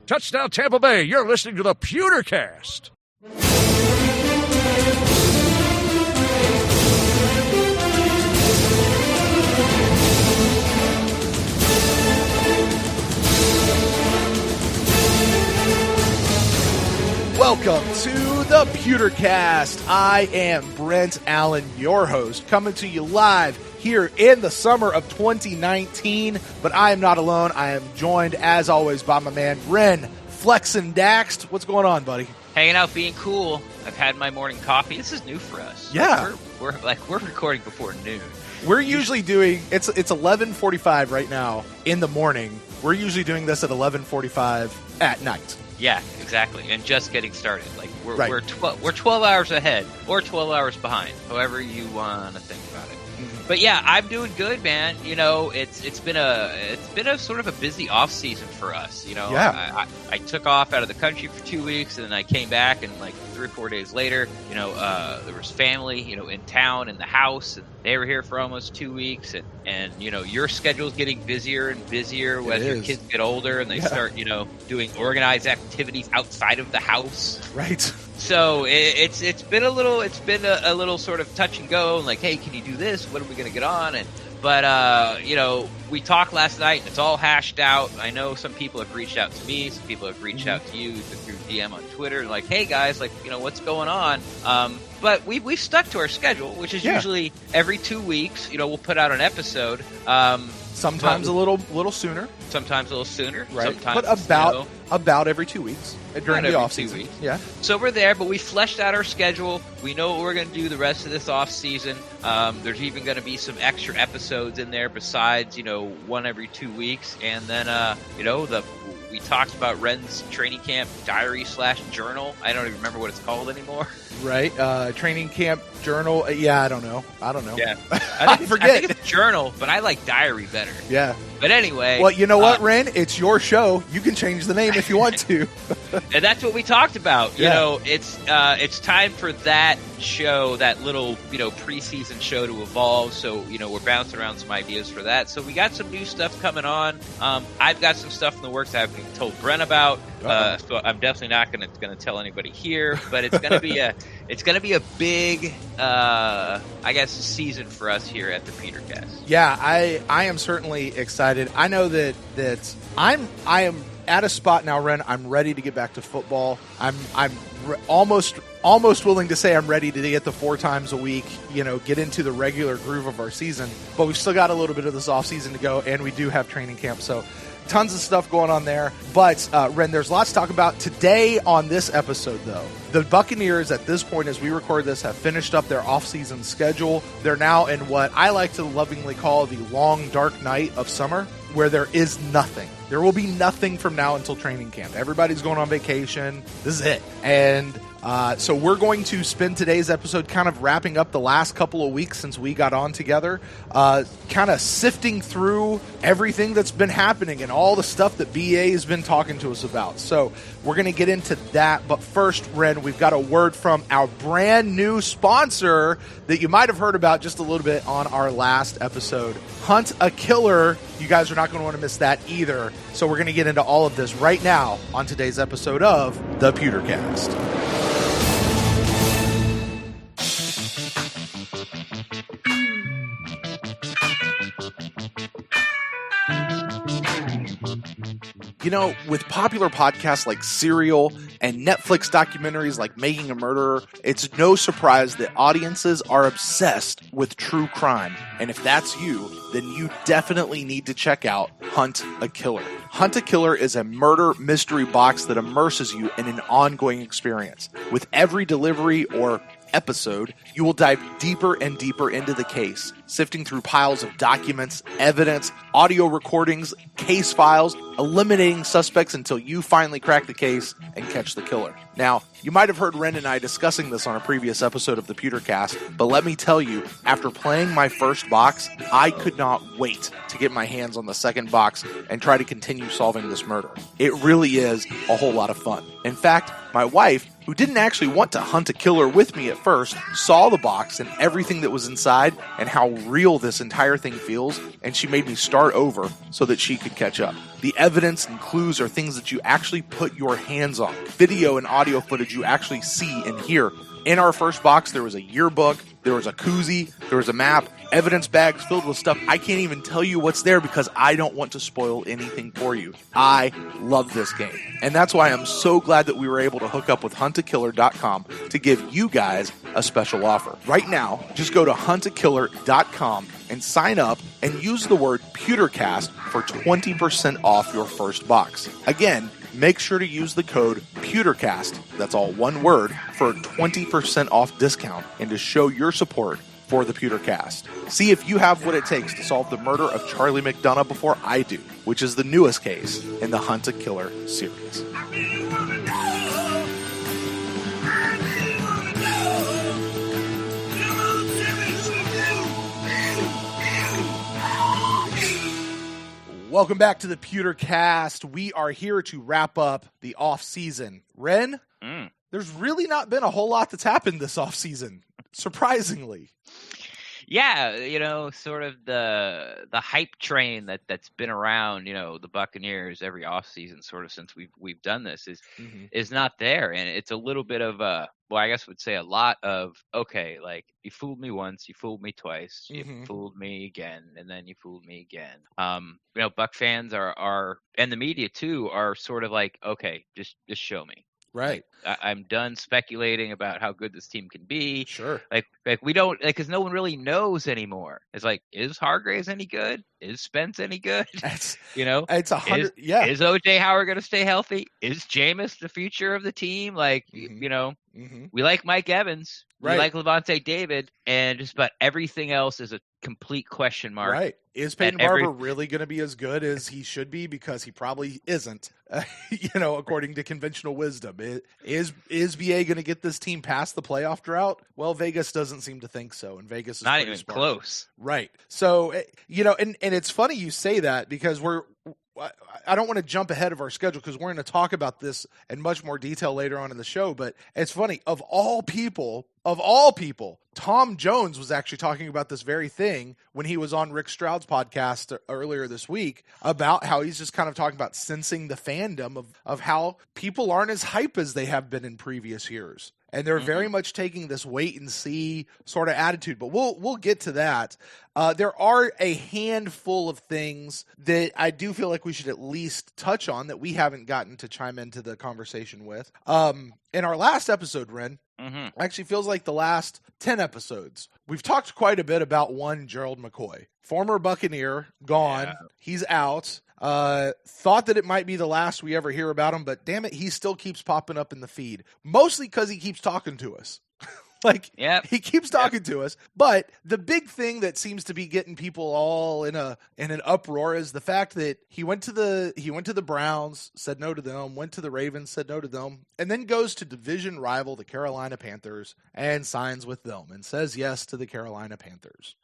Touchdown Tampa Bay, you're listening to the Pewtercast. Welcome to the Pewtercast. I am Brent Allen, your host, coming to you live here in the summer of 2019. But I am not alone. I am joined, as always, by my man, Ren, Flexin' Daxed. What's going on, buddy? Hanging out, being cool. I've had my morning coffee. This is new for us. Yeah. We're recording before noon. We're usually doing, it's 11:45 right now in the morning. We're usually doing this at 11:45 at night. Yeah, exactly. And just getting started. Like we're 12 hours ahead or 12 hours behind, however you want to think about it. Mm-hmm. But yeah, I'm doing good, man. You know, it's been a sort of a busy off season for us. You know, yeah. I took off out of the country for 2 weeks, and then I came back, and like 3 or 4 days later, you know, there was family, you know, in town, in the house, and they were here for almost 2 weeks, and you know, your schedule's getting busier and busier as your kids get older and they start, you know, doing organized activities outside of the house. Right. So it's been a little sort of touch and go, and like, hey, can you do this? When are we going to get on? But you know, we talked last night, and it's all hashed out. I know some people have reached out to me, some people have reached out to you through DM on Twitter, like, hey guys, like, you know, what's going on? But we've stuck to our schedule, which is usually every 2 weeks. You know, we'll put out an episode. Sometimes a little sooner. Sometimes a little sooner. Right. Sometimes, but about every 2 weeks during the off season. Yeah. So we're there, but we fleshed out our schedule. We know what we're going to do the rest of this off season. There's even going to be some extra episodes in there besides, you know, one every 2 weeks. And then, you know, we talked about Ren's training camp diary/journal. I don't even remember what it's called anymore. Right. Training camp journal. Yeah, I don't know. Yeah. I forget. I think it's journal, but I like diary better. Yeah. But anyway. Well, you know what, Ren? It's your show. You can change the name if you want to. And that's what we talked about. You know, it's time for that show, that little, you know, preseason show to evolve. So, you know, we're bouncing around some ideas for that. So we got some new stuff coming on. I've got some stuff in the works I haven't told Brent about. So I'm definitely not going to tell anybody here. But it's going to be a big, I guess, season for us here at the Pewtercast. Yeah, I am certainly excited. I know that I am at a spot now, Ren. I'm ready to get back to football. I'm almost willing to say I'm ready to get the 4 times a week, you know, get into the regular groove of our season. But we've still got a little bit of this off season to go, and we do have training camp. So tons of stuff going on there. But, Ren, there's lots to talk about. Today on this episode, though, the Buccaneers at this point, as we record this, have finished up their off-season schedule. They're now in what I like to lovingly call the long, dark night of summer, where there is nothing. There will be nothing from now until training camp. Everybody's going on vacation. This is it. And so we're going to spend today's episode kind of wrapping up the last couple of weeks since we got on together, kind of sifting through everything that's been happening and all the stuff that B.A. has been talking to us about. So we're going to get into that. But first, Ren, we've got a word from our brand new sponsor that you might have heard about just a little bit on our last episode, Hunt a Killer. You guys are not going to want to miss that either. So we're going to get into all of this right now on today's episode of the Pewtercast. You know, with popular podcasts like Serial and Netflix documentaries like Making a Murderer, it's no surprise that audiences are obsessed with true crime. And if that's you, then you definitely need to check out Hunt a Killer. Hunt a Killer is a murder mystery box that immerses you in an ongoing experience. With every delivery or episode, you will dive deeper and deeper into the case, sifting through piles of documents, evidence, audio recordings, case files, eliminating suspects until you finally crack the case and catch the killer. Now, you might have heard Ren and I discussing this on a previous episode of the Pewtercast, but let me tell you, after playing my first box, I could not wait to get my hands on the second box and try to continue solving this murder. It really is a whole lot of fun. In fact, my wife, who didn't actually want to hunt a killer with me at first, saw the box and everything that was inside and how real this entire thing feels, and she made me start start over so that she could catch up. The evidence and clues are things that you actually put your hands on. Video and audio footage you actually see and hear. In our first box, there was a yearbook, there was a koozie, there was a map, evidence bags filled with stuff. I can't even tell you what's there because I don't want to spoil anything for you. I love this game. And that's why I'm so glad that we were able to hook up with huntakiller.com to give you guys a special offer. Right now, just go to huntakiller.com and sign up and use the word Pewtercast for 20% off your first box. Again, make sure to use the code PewterCast, that's all one word, for a 20% off discount and to show your support for the Pewtercast. See if you have what it takes to solve the murder of Charlie McDonough before I do, which is the newest case in the Hunt a Killer series. Welcome back to the Pewtercast. We are here to wrap up the offseason. Ren, there's really not been a whole lot that's happened this offseason, surprisingly. Yeah, sort of the hype train that's been around, the Buccaneers every offseason sort of since we've done this is not there. And it's a little bit of I guess I would say a lot of, okay, like you fooled me once, you fooled me twice, you fooled me again, and then you fooled me again. Buck fans are and the media too are sort of like, okay, just show me. Right. I'm done speculating about how good this team can be. Sure. Like we don't, because no one really knows anymore. It's like, is Hargraves any good? Is Spence any good? It's 100. Yeah. Is OJ Howard going to stay healthy? Is Jameis the future of the team? Like, we like Mike Evans. Right. We like Levante David, and just about everything else is a complete question mark. Right. Is Peyton Barber really going to be as good as he should be? Because he probably isn't, according to conventional wisdom. Is B.A. going to get this team past the playoff drought? Well, Vegas doesn't seem to think so, and Vegas is not pretty even smart. close. Right. So, and it's funny you say that because I don't want to jump ahead of our schedule because we're going to talk about this in much more detail later on in the show, but it's funny. Of all people, Tom Jones was actually talking about this very thing when he was on Rick Stroud's podcast earlier this week about how he's just kind of talking about sensing the fandom of how people aren't as hype as they have been in previous years. And they're very much taking this wait and see sort of attitude, but we'll get to that. There are a handful of things that I do feel like we should at least touch on that we haven't gotten to chime into the conversation with. In our last episode, Ren, actually feels like the last 10 episodes, we've talked quite a bit about one Gerald McCoy, former Buccaneer, gone. Yeah. He's out. Thought that it might be the last we ever hear about him, but damn it, he still keeps popping up in the feed, mostly because he keeps talking to us. He keeps talking to us. But the big thing that seems to be getting people all in an uproar is the fact that he went to the Browns, said no to them, went to the Ravens, said no to them, and then goes to division rival the Carolina Panthers and signs with them and says yes to the Carolina Panthers.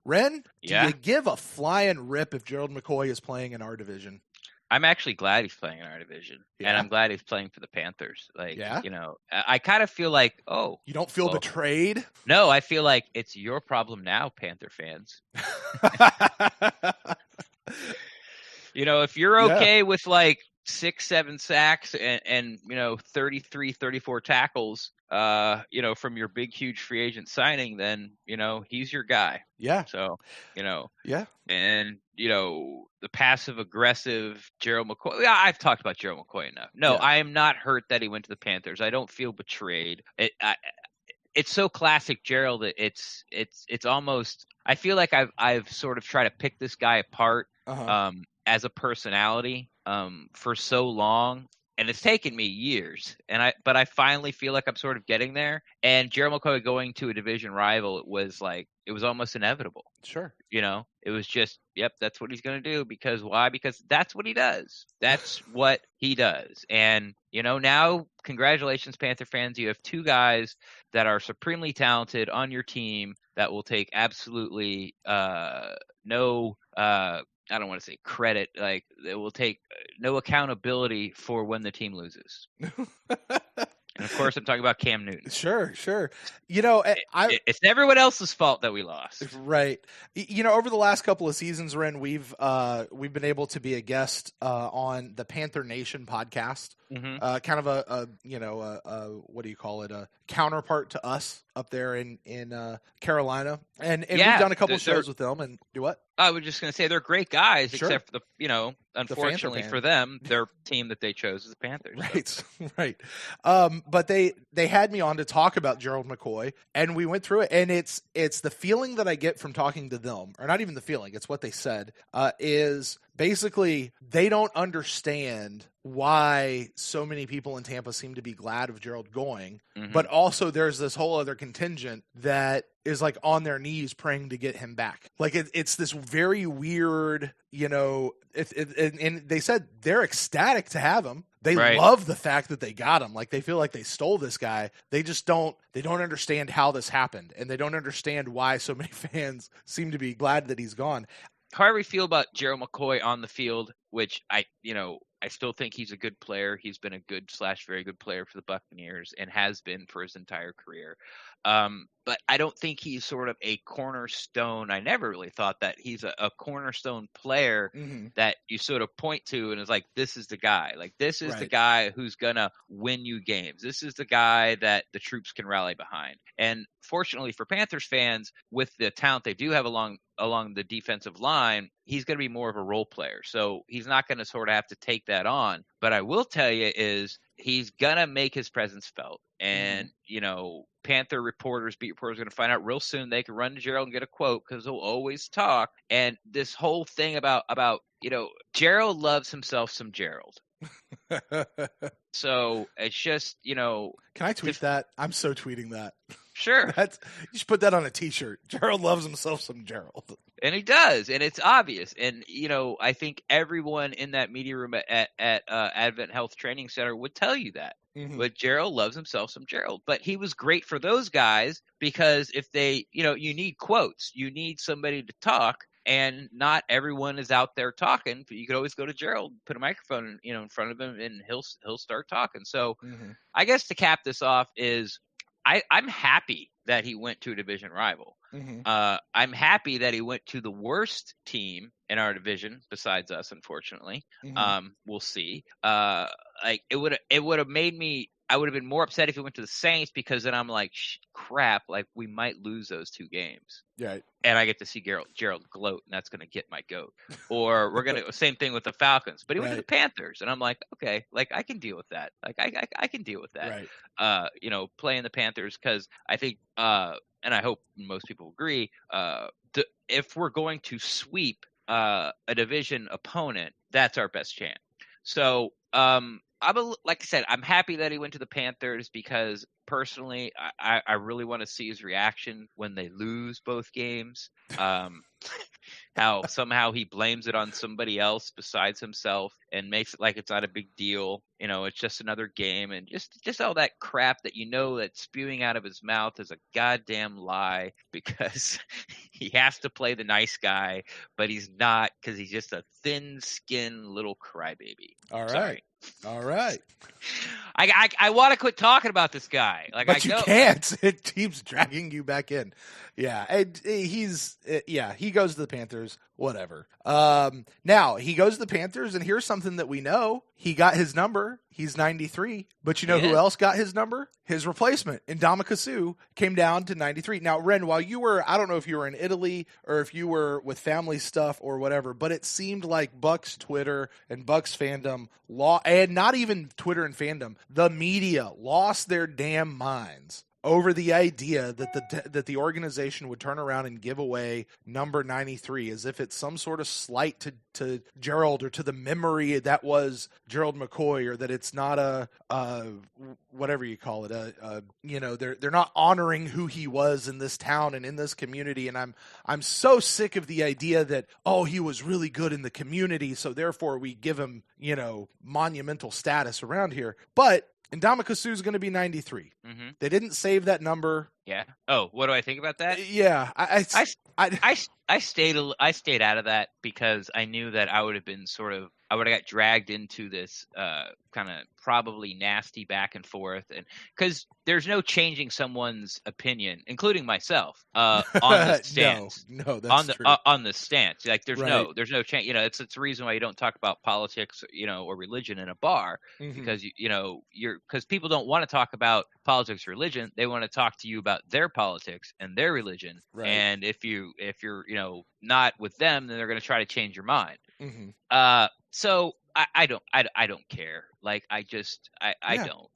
Ren, do you give a flying rip if Gerald McCoy is playing in our division? I'm actually glad he's playing in our division, and I'm glad he's playing for the Panthers. I kind of feel like, you don't feel betrayed? No, I feel like it's your problem now, Panther fans. If you're okay with like 6-7 sacks and 33, 34 tackles, from your big, huge free agent signing, then, he's your guy. Yeah. So, yeah. And, the passive aggressive Gerald McCoy. Yeah, I've talked about Gerald McCoy enough. No, I am not hurt that he went to the Panthers. I don't feel betrayed. It's so classic Gerald that it's almost, I feel like I've sort of tried to pick this guy apart as a personality for so long. And it's taken me years, but I finally feel like I'm sort of getting there. And Gerald McCoy going to a division rival, it was almost inevitable. Sure. It was just, yep, that's what he's going to do. Because why? Because that's what he does. That's what he does. And, now, congratulations, Panther fans. You have two guys that are supremely talented on your team that will take absolutely no I don't want to say credit, like they will take no accountability for when the team loses. of course, I'm talking about Cam Newton. Sure. It's everyone else's fault that we lost. Right. Over the last couple of seasons, Ren, we've been able to be a guest on the Panther Nation podcast. Mm-hmm. Kind of a what do you call it? A counterpart to us up there in Carolina, and we've done a couple shows with them. And do what? I was just going to say they're great guys, Sure. except for unfortunately for them, their team that they chose is the Panthers. Right, so. Right. But they had me on to talk about Gerald McCoy, and we went through it, and it's the feeling that I get from talking to them, or not even the feeling, it's what they said, is basically they don't understand why so many people in Tampa seem to be glad of Gerald going, but also there's this whole other contingent that is like on their knees praying to get him back. Like it's this very weird, and they said they're ecstatic to have him. They love the fact that they got him. Like they feel like they stole this guy. They just don't understand how this happened, and they don't understand why so many fans seem to be glad that he's gone. However you feel about Gerald McCoy on the field, which I still think he's a good player. He's been a good / very good player for the Buccaneers and has been for his entire career. But I don't think he's sort of a cornerstone. I never really thought that he's a cornerstone player that you sort of point to and is like, this is the guy. Like, this is the guy who's going to win you games. This is the guy that the troops can rally behind. And fortunately for Panthers fans, with the talent they do have along the defensive line, he's going to be more of a role player. So he's not going to sort of have to take that on. But I will tell you is he's going to make his presence felt. And, Panther reporters, beat reporters are going to find out real soon. They can run to Gerald and get a quote because he'll always talk. And this whole thing about Gerald loves himself some Gerald. So it's just, Can I tweet that? I'm so tweeting that. Sure. You should put that on a T-shirt. Gerald loves himself some Gerald. And he does, and it's obvious. And, I think everyone in that media room at Advent Health Training Center would tell you that. But Gerald loves himself some Gerald. But he was great for those guys because if they, you need quotes. You need somebody to talk, and not everyone is out there talking. But you could always go to Gerald, put a microphone, in front of him, and he'll start talking. So I guess to cap this off is I'm happy that he went to a division rival. I'm happy that he went to the worst team in our division besides us, unfortunately. We'll see. It would have made me. I would have been more upset if he went to the Saints because then I'm like, crap, like we might lose those 2 games. Right. And I get to see Gerald gloat, and that's going to get my goat. Or we're going to same thing with the Falcons. But he went to the Panthers, and I'm like, okay, like I can deal with that. Like I can deal with that. Right. Playing the Panthers because I think, and I hope most people agree, if we're going to sweep a division opponent, that's our best chance. So, like I said, I'm happy that he went to the Panthers because personally, I really want to see his reaction when they lose both games. How somehow he blames it on somebody else besides himself and makes it like it's not a big deal. It's just another game, and just all that crap that that's spewing out of his mouth is a goddamn lie because he has to play the nice guy, but he's not because he's just a thin-skinned little crybaby. All right. Sorry. All right. I want to quit talking about this guy. But you can't. It keeps dragging you back in. Yeah. He goes to the Panthers. Whatever. Now, he goes to the Panthers, and here's something that we know. He got his number. He's 93. But you know who else got his number? His replacement, Ndamukong Suh, came down to 93. Now, Ren, while you were, I don't know if you were in Italy or if you were with family stuff or whatever, but it seemed like Bucks Twitter and Bucks fandom, and not even Twitter and fandom, the media lost their damn minds over the idea that the organization would turn around and give away number 93 as if it's some sort of slight to Gerald or to the memory that was Gerald McCoy, or that it's not a whatever you call it, they're not honoring who he was in this town and in this community. And I'm so sick of the idea that, he was really good in the community, so therefore we give him, monumental status around here. But Ndamukong Suh is going to be 93. They didn't save that number. Yeah. Oh, what do I think about that? Yeah. I stayed out of that because I knew that I would have got dragged into this kind of probably nasty back and forth, and because there's no changing someone's opinion, including myself, on the stance. no, that's true. On the stance, like there's Right. no change. You know, it's the reason why you don't talk about politics, or religion in a bar, because because people don't want to talk about politics or religion. They want to talk to you about their politics and their religion. Right. And if you're not with them, then they're going to try to change your mind. So I don't care. Like I don't.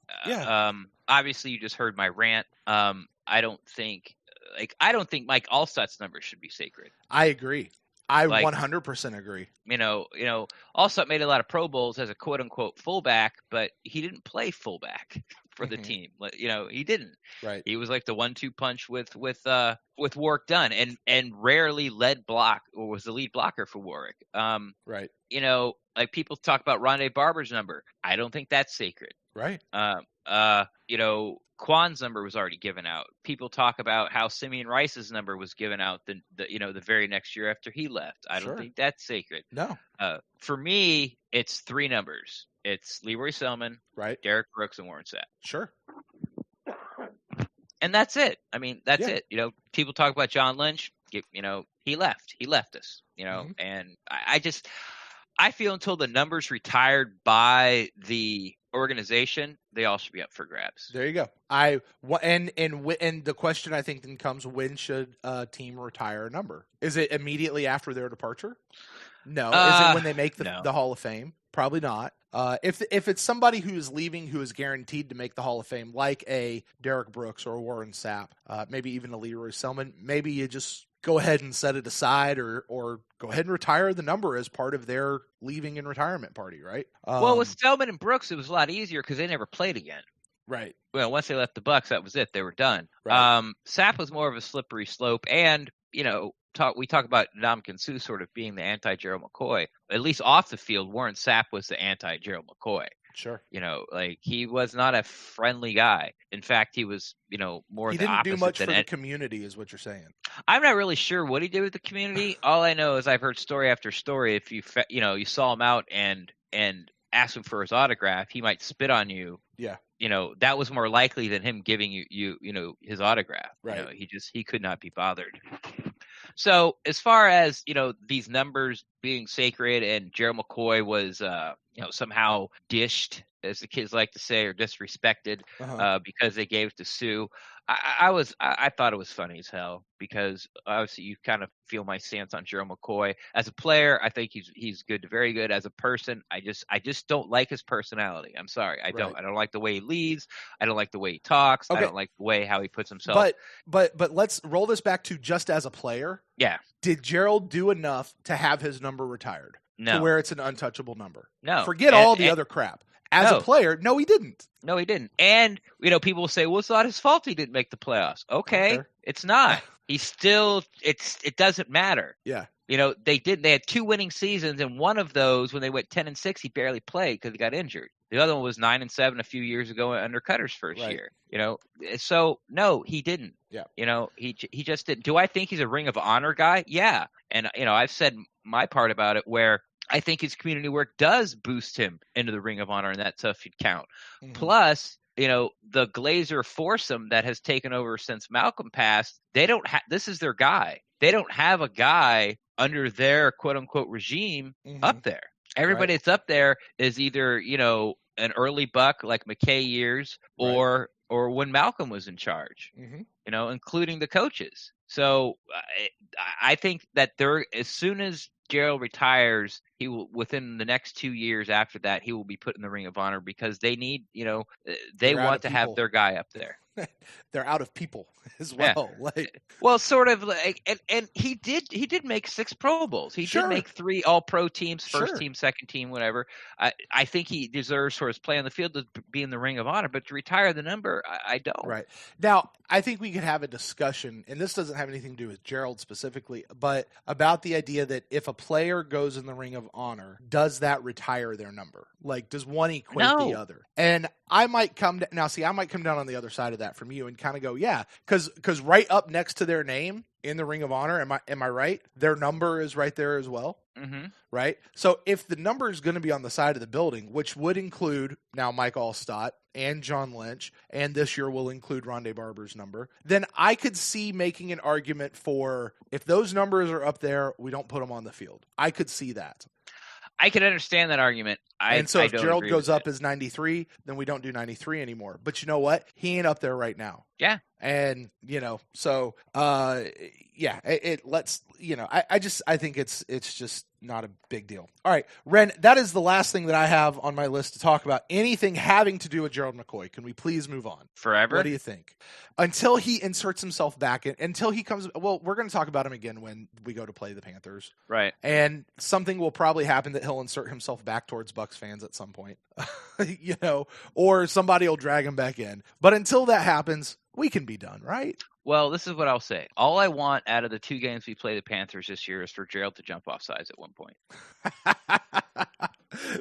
Obviously, you just heard my rant. I don't think Mike Allstott's number should be sacred. I agree. I 100% agree. Allstott made a lot of Pro Bowls as a quote unquote fullback, but he didn't play fullback for the team. He didn't. Right. He was like the 1-2 punch with Warwick Dunn, and rarely led block or was the lead blocker for Warwick. Right. Like people talk about Rondé Barber's number. I don't think that's sacred. Right. Quan's number was already given out. People talk about how Simeon Rice's number was given out the very next year after he left. I don't think that's sacred. No. For me, it's 3 numbers. It's Leroy Selman, right, Derek Brooks, and Warren Sapp. Sure. And that's it. I mean, that's it. People talk about John Lynch. He left. He left us. And I feel until the numbers retired by the organization, they all should be up for grabs. There you go. And the question I think then comes: when should a team retire a number? Is it immediately after their departure? No. Is it when they make the Hall of Fame? Probably not. If it's somebody who is leaving who is guaranteed to make the Hall of Fame, like a Derek Brooks or a Warren Sapp, maybe even a Leroy Selman, maybe you just go ahead and set it aside, or go ahead and retire the number as part of their leaving and retirement party, right? Well, with Selman and Brooks, it was a lot easier because they never played again. Right. Well, once they left the Bucs, that was it. They were done. Right. Sapp was more of a slippery slope, and we talk about Ndamukong Suh sort of being the anti-Gerald McCoy. At least off the field, Warren Sapp was the anti-Gerald McCoy. Sure. He was not a friendly guy. In fact, he was, more the opposite. He didn't do much for the community, is what you're saying. I'm not really sure what he did with the community. All I know is I've heard story after story. If you saw him out and asked him for his autograph, he might spit on you. Yeah. That was more likely than him giving you his autograph. Right. He could not be bothered. So as far as, these numbers being sacred and Gerald McCoy was, somehow dished, as the kids like to say, or disrespected because they gave it to Sue, I thought it was funny as hell, because obviously you kind of feel my stance on Gerald McCoy. As a player, I think he's good to very good. As a person, I just don't like his personality. I'm sorry. I don't like the way he leads. I don't like the way he talks. Okay. I don't like the way how he puts himself. But let's roll this back to just as a player. Yeah. Did Gerald do enough to have his number retired? No. To where it's an untouchable number? No. Forget all the other crap. As a player, no, he didn't. No, he didn't. And, people will say, well, it's not his fault he didn't make the playoffs. Okay. It's not. It doesn't matter. Yeah. They had 2 winning seasons, and one of those, when they went 10-6, he barely played because he got injured. The other one was 9-7 a few years ago under Cutter's first year. So no, he didn't. Yeah. He just didn't. Do I think he's a Ring of Honor guy? Yeah. And I've said my part about it, where I think his community work does boost him into the Ring of Honor, and that stuff should count. Mm-hmm. Plus, the Glazer foursome that has taken over since Malcolm passed, this is their guy. They don't have a guy under their quote unquote regime up there. Everybody that's up there is either, an early Buck like McKay years, or when Malcolm was in charge, including the coaches. So I think that as soon as Gerald retires, he will, within the next 2 years after that, he will be put in the Ring of Honor, because they need, they want to have their guy up there. They're out of people as well. Yeah. Well, sort of like, and he did make 6 Pro Bowls. He did make 3 All-Pro teams, first team, second team, whatever. I think he deserves for his play on the field to be in the Ring of Honor, but to retire the number, I don't. Right. Now, I think we could have a discussion, and this doesn't have anything to do with Gerald specifically, but about the idea that if a player goes in the Ring of Honor, does that retire their number? Like, does one equate the other? And I might come down on the other side of that from you and kind of go, yeah, because right up next to their name in the Ring of Honor. Am I right? Their number is right there as well. Mm-hmm. Right? So if the number is going to be on the side of the building, which would include now Mike Allstott and John Lynch, and this year will include Rondé Barber's number, then I could see making an argument for if those numbers are up there, we don't put them on the field. I could see that. I can understand that argument. And so if Gerald goes up as 93, then we don't do 93 anymore. But you know what? He ain't up there right now. Yeah. And, so, yeah, it lets, I think it's just not a big deal. All right, Ren, that is the last thing that I have on my list to talk about. Anything having to do with Gerald McCoy. Can we please move on? Forever? What do you think? Until he inserts himself back in, until he comes, well, we're going to talk about him again when we go to play the Panthers. Right. And something will probably happen that he'll insert himself back towards Bucs fans at some point, or somebody will drag him back in. But until that happens, we can be done, right? Well, this is what I'll say. All I want out of the 2 games we play the Panthers this year is for Gerald to jump off sides at one point.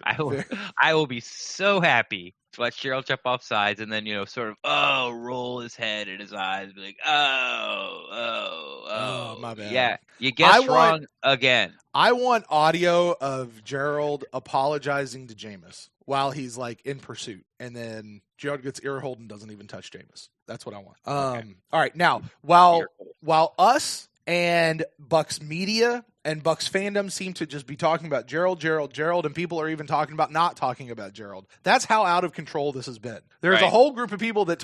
I will be so happy to watch Gerald jump off sides and then, sort of, roll his head and his eyes, be like, my bad. Yeah, you guessed wrong again. I want audio of Gerald apologizing to Jameis while he's like in pursuit, and then Gerald gets ear-holed and doesn't even touch Jameis. That's what I want. Okay. All right, now while us and Bucs media and Bucs fandom seem to just be talking about Gerald, and people are even talking about not talking about Gerald. That's how out of control this has been. There's a whole group of people that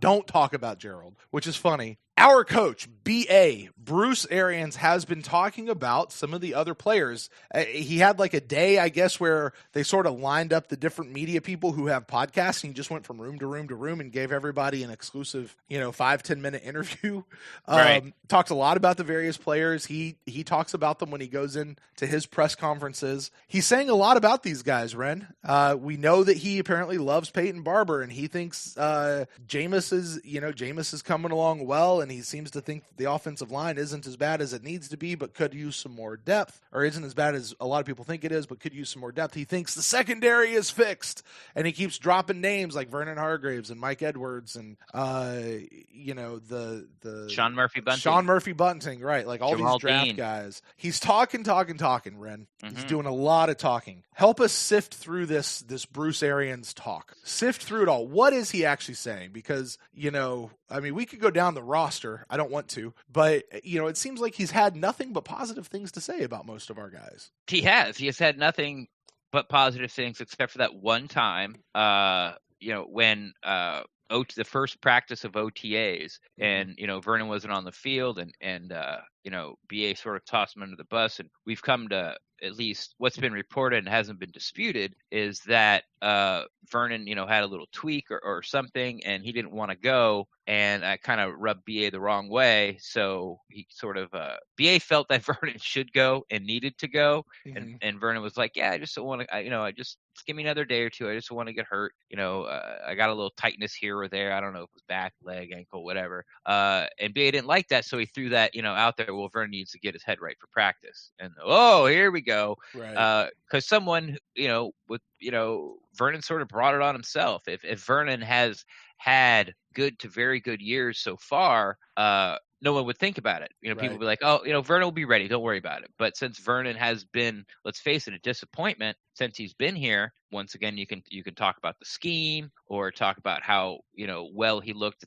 don't talk about Gerald, which is funny. Our coach, B.A., Bruce Arians, has been talking about some of the other players. He had like a day, I guess, where they sort of lined up the different media people who have podcasts, and he just went from room to room to room and gave everybody an exclusive, 5-10 minute interview. Talked a lot about the various players. He talks about them when he goes in to his press conferences. He's saying a lot about these guys, Ren. We know that he apparently loves Peyton Barber, and he thinks Jameis is coming along well, and he seems to think the offensive line isn't as bad as it needs to be, but could use some more depth, or isn't as bad as a lot of people think it is, but could use some more depth. He thinks the secondary is fixed, and he keeps dropping names like Vernon Hargreaves and Mike Edwards and the Sean Murphy Bunting, right? Like all Jamal these draft Dean. guys. He's talking, Ren. Mm-hmm. He's doing a lot of talking. Help us sift through this Bruce Arians talk. Sift through it all. What is he actually saying? Because, we could go down the roster. I don't want to, but it seems like he's had nothing but positive things to say about most of our guys. He has. He has had nothing but positive things except for that one time, when the first practice of OTAs and, Vernon wasn't on the field and B.A. sort of tossed him under the bus. And we've come to, at least what's been reported and hasn't been disputed, is that Vernon, had a little tweak or something, and he didn't want to go. And I kind of rubbed B.A. the wrong way. So he sort of, B.A. felt that Vernon should go and needed to go. Mm-hmm. And Vernon was like, yeah, I just don't want to, just give me another day or two. I just don't want to get hurt. I got a little tightness here or there. I don't know if it was back, leg, ankle, whatever. And B.A. didn't like that. So he threw that, out there. Well, Vernon needs to get his head right for practice. And, here we go. Right. Because someone, Vernon sort of brought it on himself. If Vernon has had good to very good years so far, no one would think about it. People would be like, Vernon will be ready. Don't worry about it. But since Vernon has been, let's face it, a disappointment since he's been here, once again, you can talk about the scheme or talk about how, well he looked,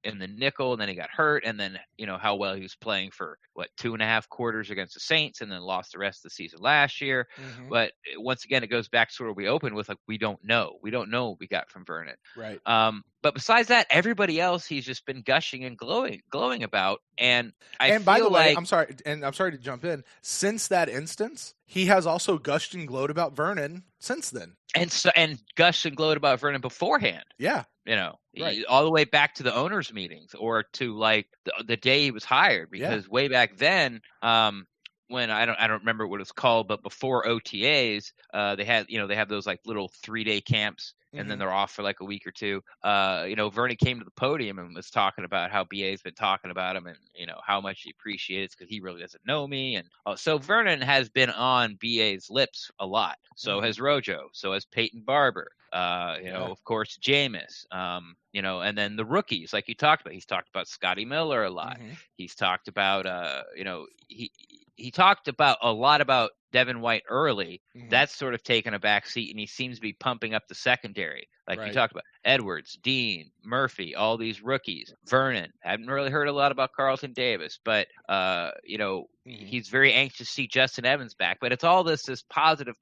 in the nickel, and then he got hurt, and then, how well he was playing for 2.5 quarters against the Saints, and then lost the rest of the season last year. Mm-hmm. But once again, it goes back to where we opened with, we don't know. We don't know what we got from Vernon. Right. But besides that, everybody else he's just been gushing and glowing about. And by the way, I'm sorry to jump in. Since that instance, he has also gushed and glowed about Vernon since then. And gushed and glowed about Vernon beforehand. Yeah. Right. All the way back to the owners' meetings or to the day he was hired, because way back then, when I don't remember what it's called, but before OTAs, they have those like little 3-day camps, and then they're off for like a week or two. Vernon came to the podium and was talking about how BA's been talking about him and, how much he appreciates because he really doesn't know me. And so Vernon has been on BA's lips a lot. So has Rojo. So has Peyton Barber. Of course, Jameis, and then the rookies, like you talked about. He's talked about Scotty Miller a lot. He's talked about, he talked about a lot about Devin White early. That's sort of taken a back seat, and he seems to be pumping up the secondary. Like you talked about Edwards, Dean, Murphy, all these rookies. Vernon, haven't really heard a lot about Carlton Davis, but he's very anxious to see Justin Evans back. But it's all this positive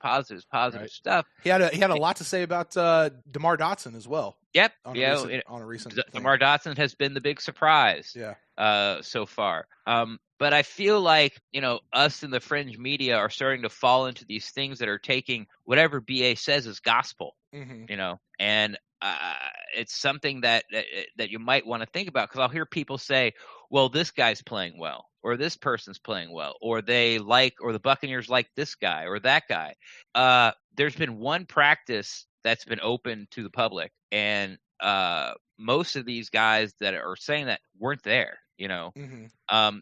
stuff. He had a lot to say about DeMar Dotson as well. Yep. On a recent DeMar Dotson has been the big surprise. So far. But I feel like, us in the fringe media are starting to fall into these things that are taking whatever BA says as gospel, and it's something that you might want to think about, because I'll hear people say, well, this guy's playing well, or this person's playing well, or the Buccaneers like this guy or that guy. There's been one practice that's been open to the public, and most of these guys that are saying that weren't there.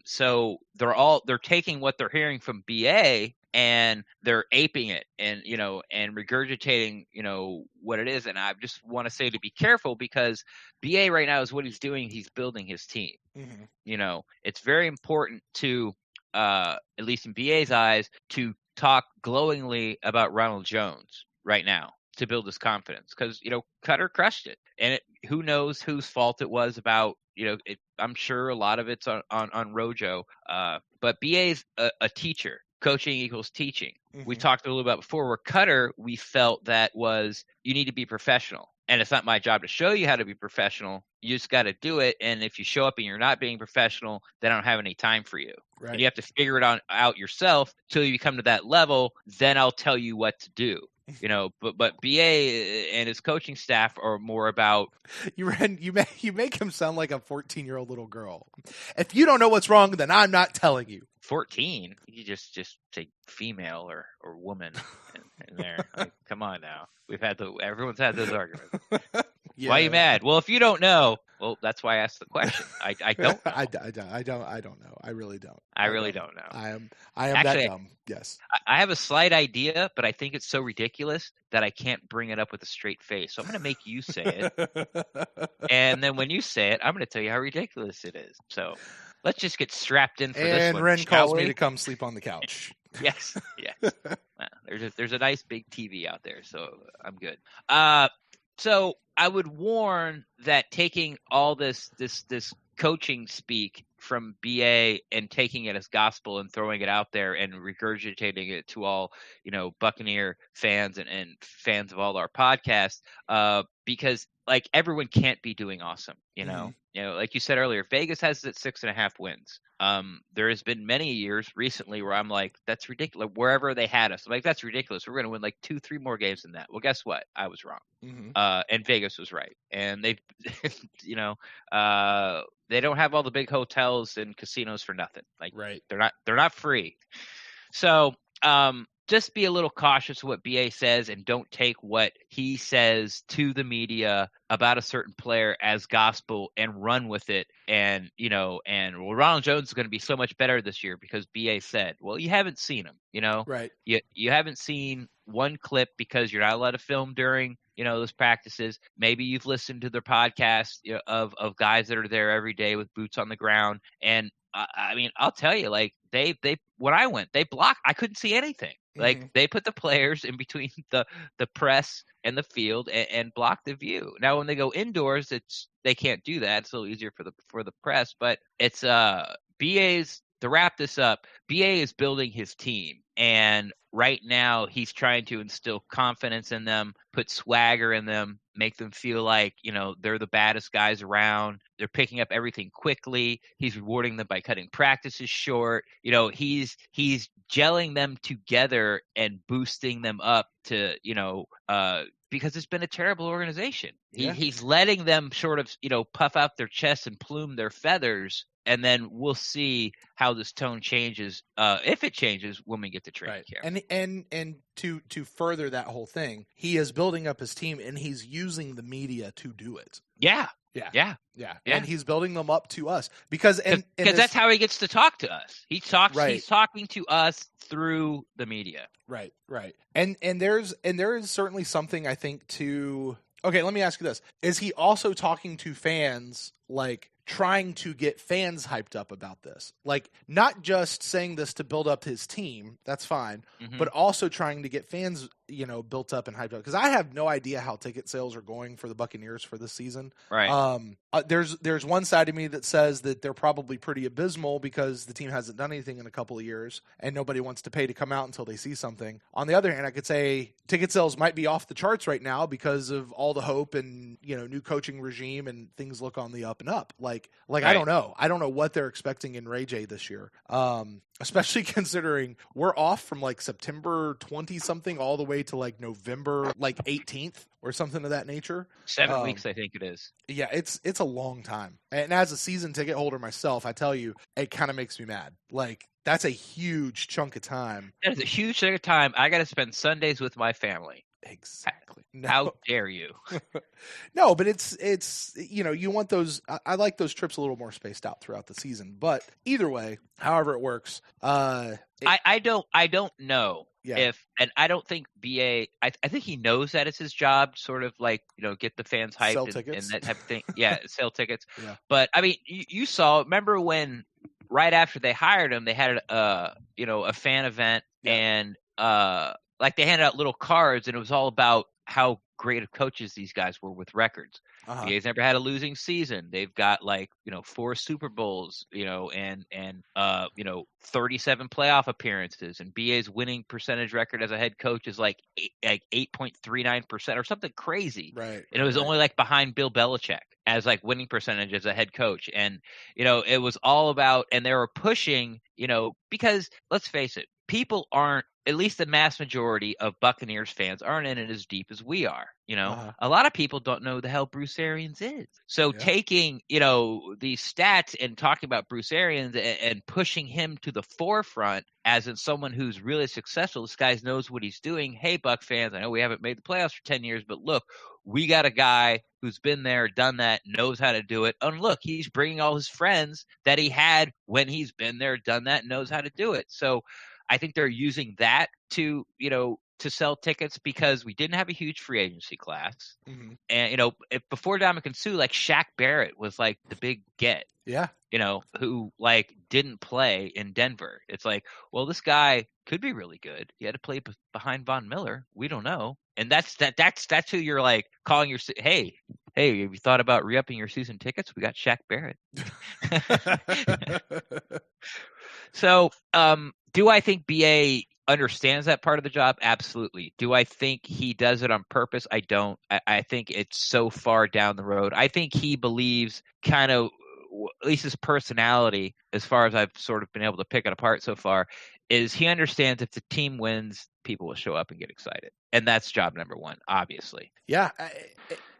So they're taking what they're hearing from BA and they're aping it and regurgitating, what it is. And I just want to say to be careful, because BA right now is what he's doing. He's building his team. It's very important to, at least in BA's eyes, to talk glowingly about Ronald Jones right now to build his confidence, because, Cutter crushed it. And who knows whose fault it was about, I'm sure a lot of it's on Rojo, but BA's a teacher. Coaching equals teaching. We talked a little about before, where Cutter, we felt that was, you need to be professional. And it's not my job to show you how to be professional. You just got to do it. And if you show up and you're not being professional, then I don't have any time for you. Right. And you have to figure it out yourself till you come to that level. Then I'll tell you what to do. But BA and his coaching staff are more about. You make him sound like a 14-year-old little girl. If you don't know what's wrong, then I'm not telling you. 14? You just say female or woman in there. Like, come on now. Everyone's had those arguments. Why are you mad? Well, if you don't know, well, that's why I asked the question. I don't know. I don't know. I really don't. I really don't know. I am actually, that dumb. Yes. I have a slight idea, but I think it's so ridiculous that I can't bring it up with a straight face. So I'm going to make you say it. And then when you say it, I'm going to tell you how ridiculous it is. So let's just get strapped in for this one. And Ren calls me to come sleep on the couch. Yes. There's a nice big TV out there, so I'm good. So I would warn that taking all this coaching speak from BA and taking it as gospel and throwing it out there and regurgitating it to all, Buccaneer fans and fans of all our podcasts, because like everyone can't be doing awesome, like you said earlier, Vegas has it at 6.5 wins. There has been many years recently where I'm like, that's ridiculous. Wherever they had us, I'm like, that's ridiculous. We're going to win like 2-3 more games than that. Well, guess what? I was wrong. And Vegas was right. And they, they don't have all the big hotels and casinos for nothing. Like, right. They're not free. So, just be a little cautious of what BA says and don't take what he says to the media about a certain player as gospel and run with it. And, Ronald Jones is going to be so much better this year because BA said, well, you haven't seen him, Right. You haven't seen one clip because you're not allowed to film during, those practices. Maybe you've listened to their podcast of guys that are there every day with boots on the ground. And I'll tell you, like they when I went, they blocked. I couldn't see anything. Like they put the players in between the press and the field and block the view. Now, when they go indoors, they can't do that. It's a little easier for the press, but it's BA's. To wrap this up, BA is building his team, and right now he's trying to instill confidence in them, put swagger in them, make them feel like, they're the baddest guys around. They're picking up everything quickly. He's rewarding them by cutting practices short. He's gelling them together and boosting them up to, because it's been a terrible organization. He's letting them sort of, puff out their chests and plume their feathers and then we'll see how this tone changes, if it changes, when we get to training camp. And to further that whole thing, he is building up his team, and he's using the media to do it. Yeah. And he's building them up to us because that's how he gets to talk to us. He's talking to us through the media. Right. And there is certainly something, I think, to. Okay, let me ask you this: is he also talking to fans, like trying to get fans hyped up about this? Like, not just saying this to build up his team, that's fine, but also trying to get fans, built up and hyped up. Because I have no idea how ticket sales are going for the Buccaneers for this season. Right. There's one side of me that says that they're probably pretty abysmal because the team hasn't done anything in a couple of years and nobody wants to pay to come out until they see something. On the other hand, I could say ticket sales might be off the charts right now because of all the hope and, new coaching regime and things look on the up and up. Like right. I don't know. I don't know what they're expecting in Ray J this year. Especially considering we're off from like September 20 something all the way to like November 18th or something of that nature. 7 weeks, I think it is. Yeah, it's a long time. And as a season ticket holder myself, I tell you, it kind of makes me mad. Like, that's a huge chunk of time. That is a huge chunk of time. I got to spend Sundays with my family. Exactly. No. How dare you? No, but it's you want those. I like those trips a little more spaced out throughout the season. But either way, however it works, I don't know if, and I don't think B.A. I think he knows that it's his job, sort of like get the fans hyped and that type of thing. Yeah, sell tickets. Yeah. But I mean, you saw. Remember when right after they hired him, they had a fan event and like they handed out little cards, and it was all about how great of coaches these guys were with records. BA's never had a losing season. They've got 4 Super Bowls, and 37 playoff appearances, and BA's winning percentage record as a head coach is like 8.39% or something crazy. Right. And it was only behind Bill Belichick as winning percentage as a head coach. And, it was all about, and they were pushing, because let's face it, people aren't, at least the mass majority of Buccaneers fans aren't in it as deep as we are. A lot of people don't know who the hell Bruce Arians is. So taking, these stats and talking about Bruce Arians and pushing him to the forefront as in someone who's really successful, this guy knows what he's doing. Hey, Buc fans, I know we haven't made the playoffs for 10 years, but look, we got a guy who's been there, done that, knows how to do it. And look, he's bringing all his friends that he had when he's been there, done that, knows how to do it. So I think they're using that to sell tickets because we didn't have a huge free agency class. Mm-hmm. And, before Dominican Sue, Shaq Barrett was the big get. Yeah. Who didn't play in Denver. It's well, this guy could be really good. He had to play behind Von Miller. We don't know. And that's who you're calling your, hey, have you thought about re-upping your season tickets? We got Shaq Barrett. So, do I think BA understands that part of the job? Absolutely. Do I think he does it on purpose? I don't. I think it's so far down the road. I think he believes kind of, at least his personality, as far as I've sort of been able to pick it apart so far, is he understands if the team wins, people will show up and get excited. And that's job number one, obviously. Yeah,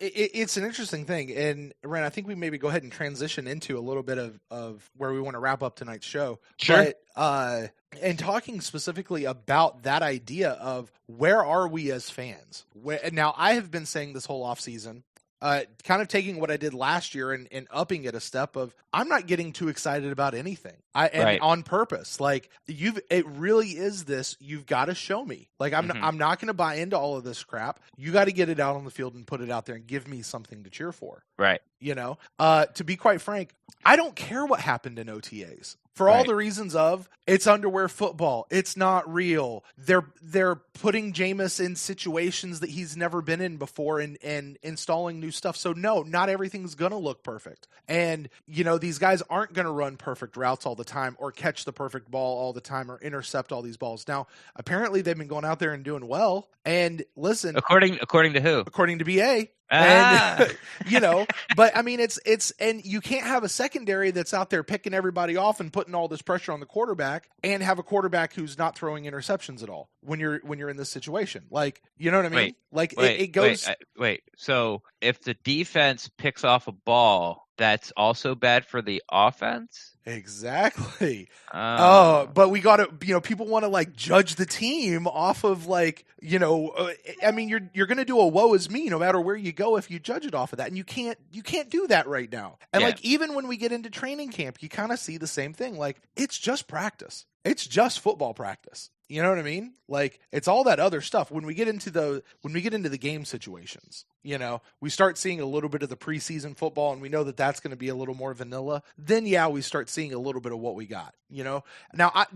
it's an interesting thing. And, Ren, I think we maybe go ahead and transition into a little bit of where we want to wrap up tonight's show. Sure. But, and talking specifically about that idea of where are we as fans? Now, I have been saying this whole offseason, kind of taking what I did last year and upping it a step of I'm not getting too excited about anything. On purpose. It really is this. You've got to show me. I'm not going to buy into all of this crap. You got to get it out on the field and put it out there and give me something to cheer for. Right. To be quite frank, I don't care what happened in OTAs. For all the reasons of it's underwear football, it's not real. They're putting Jameis in situations that he's never been in before and installing new stuff. So no, not everything's gonna look perfect. And these guys aren't gonna run perfect routes all the time or catch the perfect ball all the time or intercept all these balls. Now, apparently they've been going out there and doing well. And listen, according to who? According to B.A. And, but I mean, it's, and you can't have a secondary that's out there picking everybody off and putting all this pressure on the quarterback and have a quarterback who's not throwing interceptions at all. when you're in this situation. Like, you know what I mean? It goes. Wait. So if the defense picks off a ball, that's also bad for the offense? Exactly. But we got to, people want to like judge the team off of like, I mean, you're going to do a woe is me no matter where you go if you judge it off of that. And you can't do that right now. And like, even when we get into training camp, you kind of see the same thing. Like, it's just practice. It's just football practice. You know what I mean? Like, it's all that other stuff. When we get into the game situations, we start seeing a little bit of the preseason football, and we know that that's going to be a little more vanilla. Then, we start seeing a little bit of what we got. Now,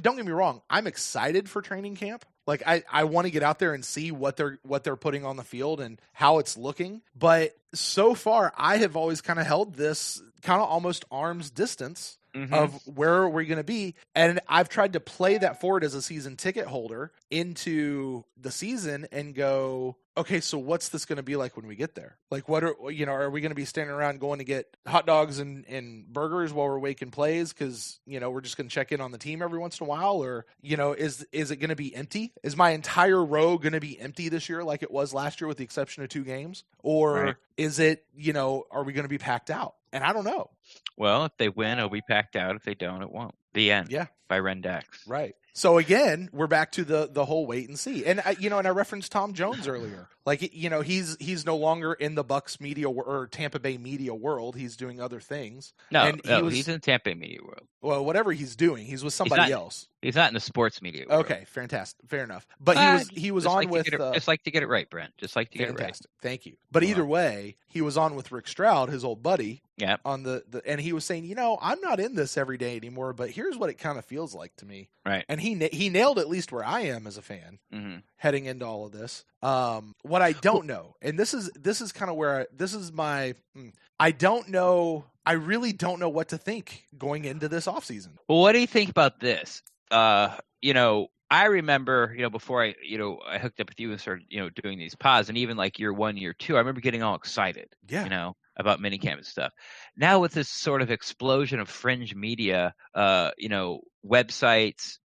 don't get me wrong. I'm excited for training camp. Like, I want to get out there and see what they're putting on the field and how it's looking. But so far, I have always kind of held this kind of almost arm's distance of where we're going to be. And I've tried to play that forward as a season ticket holder into the season and go, okay, so what's this going to be like when we get there? Like, are we going to be standing around going to get hot dogs and burgers while we're waking plays? Cause we're just going to check in on the team every once in a while, or, is it going to be empty? Is my entire row going to be empty this year? Like it was last year with the exception of 2 games, or is it, are we going to be packed out? And I don't know. Well, if they win, it'll be packed out. If they don't, it won't. The end. Yeah. By Ren Dax. Right. So again, we're back to the whole wait and see. And I referenced Tom Jones earlier. Like, he's no longer in the Bucs media or Tampa Bay media world. He's doing other things. He's in Tampa Bay media world. Well, whatever he's doing, he's with somebody else. He's not in the sports media world. Okay, fantastic, fair enough. But he was on with just like to get it right, Brent. Just like to get it right. Thank you. But either way, he was on with Rick Stroud, his old buddy. Yeah. On the and he was saying, I'm not in this every day anymore, but here's what it kind of feels like to me. Right. And he nailed at least where I am as a fan heading into all of this. What I don't know, and this is kind of where I don't know. I really don't know what to think going into this offseason. Well, what do you think about this? I remember, before I hooked up with you and started, doing these pods, and even like year 1, year 2, I remember getting all excited, about minicamp and stuff. Now with this sort of explosion of fringe media, websites,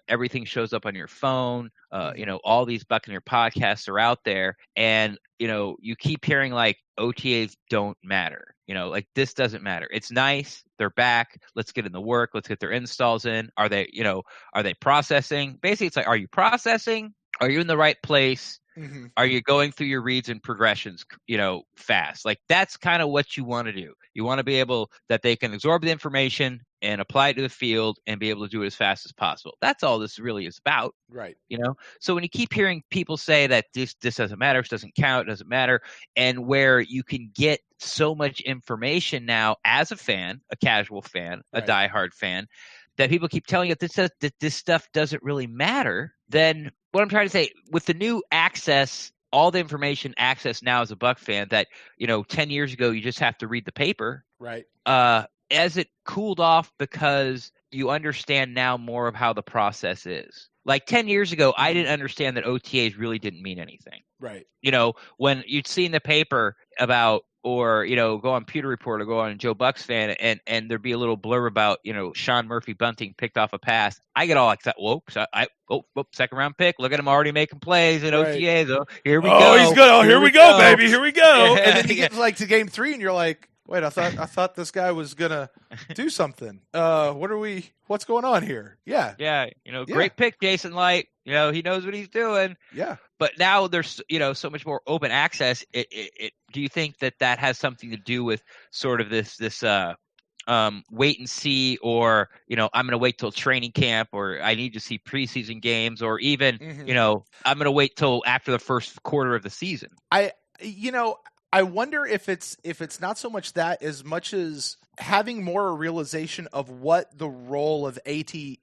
everything shows up on your phone, all these Buccaneer podcasts are out there, and, you keep hearing like OTAs don't matter. Like this doesn't matter. It's nice. They're back. Let's get in the work. Let's get their installs in. Are they processing? Basically, it's like, are you processing? Are you in the right place? Mm-hmm. Are you going through your reads and progressions, fast? Like that's kind of what you want to do. You want to be able that they can absorb the information and apply it to the field and be able to do it as fast as possible. That's all this really is about. Right. So when you keep hearing people say that this doesn't matter, it doesn't count, it doesn't matter, and where you can get so much information now as a fan, a casual fan, a diehard fan, that people keep telling you that this stuff doesn't really matter, then what I'm trying to say, with the new access, all the information access now as a Buck fan that, 10 years ago, you just have to read the paper. Right. As it cooled off because you understand now more of how the process is. Like 10 years ago, I didn't understand that OTAs really didn't mean anything. Right. When you'd see in the paper about, or, go on Pewter Report or go on Joe Buck's fan and there'd be a little blurb about, Sean Murphy Bunting picked off a pass. I get all like that. Second round pick. Look at him already making plays in OTAs. Oh, here we go. Oh, he's good. Oh, here we go, baby. Here we go. And then you get to game 3 and you're like, wait, I thought this guy was gonna do something. What's going on here? Yeah. Yeah. Great pick, Jason Light. He knows what he's doing. Yeah. But now there's, so much more open access. Do you think that has something to do with sort of this wait and see, or, I'm going to wait till training camp, or I need to see preseason games, or even, I'm going to wait till after the first quarter of the season? I wonder if it's not so much that as much as having more a realization of what the role of OTAs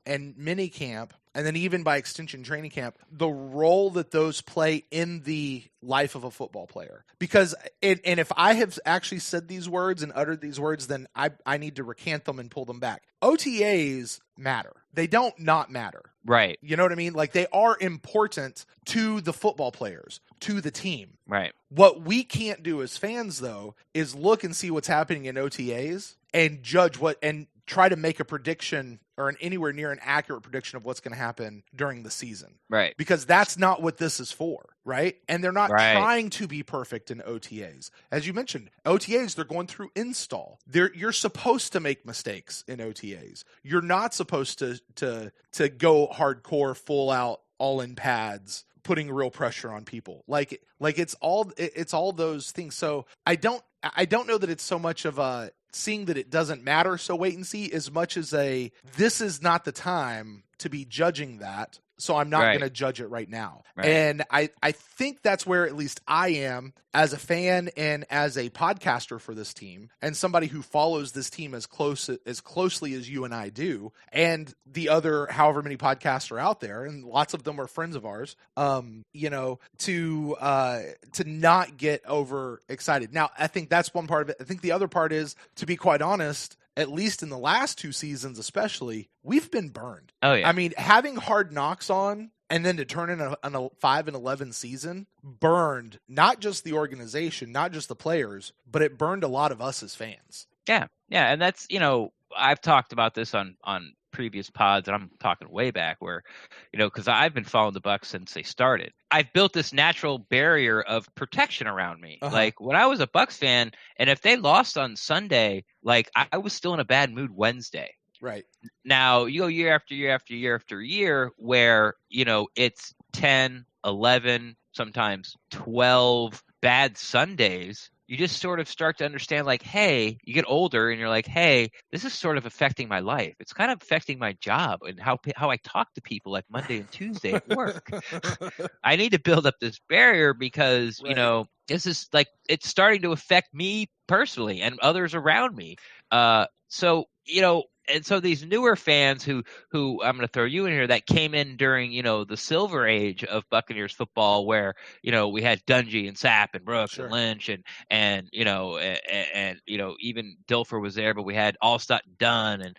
and minicamp, and then even by extension training camp, the role that those play in the life of a football player. Because, and if I have actually said these words and uttered these words, then I need to recant them and pull them back. OTAs matter. They don't not matter. Right. You know what I mean? Like, they are important to the football players, to the team. Right. What we can't do as fans, though, is look and see what's happening in OTAs and judge and try to make a prediction or an anywhere near an accurate prediction of what's going to happen during the season. Right. Because that's not what this is for, right? And they're not Right. trying to be perfect in OTAs. As you mentioned, OTAs, they're going through install. You're supposed to make mistakes in OTAs. You're not supposed to go hardcore, full out, all in pads, putting real pressure on people. Like it's all those things. So I don't know that it's so much of a seeing that it doesn't matter, so wait and see, as much as this is not the time to be judging that, so I'm not going to judge it right now. Right. And I think that's where at least I am as a fan and as a podcaster for this team, and somebody who follows this team as closely as you and I do, and the other however many podcasts are out there, and lots of them are friends of ours, to not get over excited. Now, I think that's one part of it. I think the other part is, to be quite honest, at least in the last 2 seasons especially, we've been burned. Oh, yeah. I mean, having Hard Knocks on and then to turn in a 5-11 season burned not just the organization, not just the players, but it burned a lot of us as fans. Yeah. Yeah. And that's, I've talked about this on previous pods, and I'm talking way back where, because I've been following the Bucs since they started. I've built this natural barrier of protection around me. Uh-huh. Like when I was a Bucs fan, and if they lost on Sunday, like I was still in a bad mood Wednesday. Right. Now you go year after year after year after year where, it's 10, 11, sometimes 12 bad Sundays. You just sort of start to understand, like, hey, you get older and you're like, hey, this is sort of affecting my life. It's kind of affecting my job and how I talk to people like Monday and Tuesday at work. I need to build up this barrier because, this is like, it's starting to affect me personally and others around me. And so these newer fans who I'm going to throw you in here that came in during, the silver age of Buccaneers football where, we had Dungy and Sapp and Brooks and Lynch and even Dilfer was there, but we had Allstott and Dunn and,